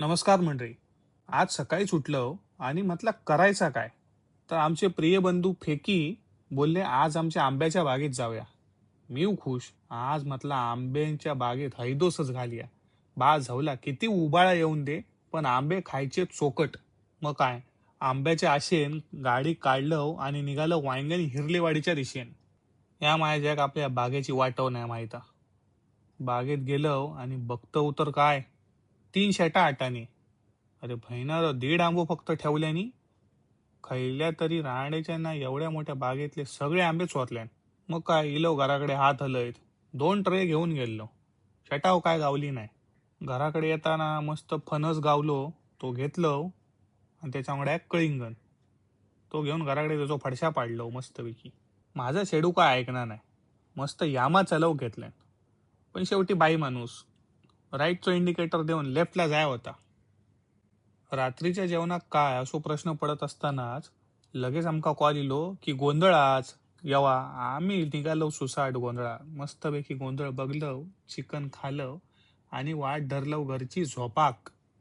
नमस्कार मंडळी. आज सकाळीच उठलो आणि म्हटलं करायचा काय? तर आमचे प्रिय बंधू फेकी बोलले आज आमच्या आंब्याच्या बागेत जाऊया. मी खुश. आज म्हटलं आंब्यांच्या बागेत हैदोसच घालूया. झवला किती उबाळा येऊन दे, पण आंबे खायचे चोकट. मग काय, आंब्याच्या आशेन गाडी काढलं आणि निघालं वांगणी हिरलेवाडीच्या दिशेन. या माझ्या जग आपल्या बागेची वाटव नाही माहिता. बागेत गेलो आणि बघतो तर काय, 3 शेटा आटाने. अरे बहिणा, 1.5 आंबो फक्त ठेवल्यानी खयल्या तरी रांडेच्या ना एवढ्या मोठ्या बागेतले सगळे आंबे चोरल्यान. मग काय, इलो घराकडे हात हलत 2 ट्रे घेऊन गेलो. शटाव काय गावली नाही. घराकडे येताना मस्त फणस गावलो, तो घेतलो आणि त्याच्यामुळे एक कळिंगण तो घेऊन घराकडे त्याचा फडशा पाडलो मस्तपैकी. माझा शेडू काय ऐकणार नाही. मस्त यामा चलव घेतल्यान. पण शेवटी बाई माणूस राईटचा इंडिकेटर देऊन लेफ्टला जाय होता. रात्रीच्या जेवणात काय असो प्रश्न पडत असतानाच लगेच आमका कॉल इलो की गोंधळ आज येवा. आम्ही निघालो सुसाट गोंधळा. मस्तपैकी गोंधळ बघलं, चिकन खालं आणि वाट धरलं घरची झोपाक.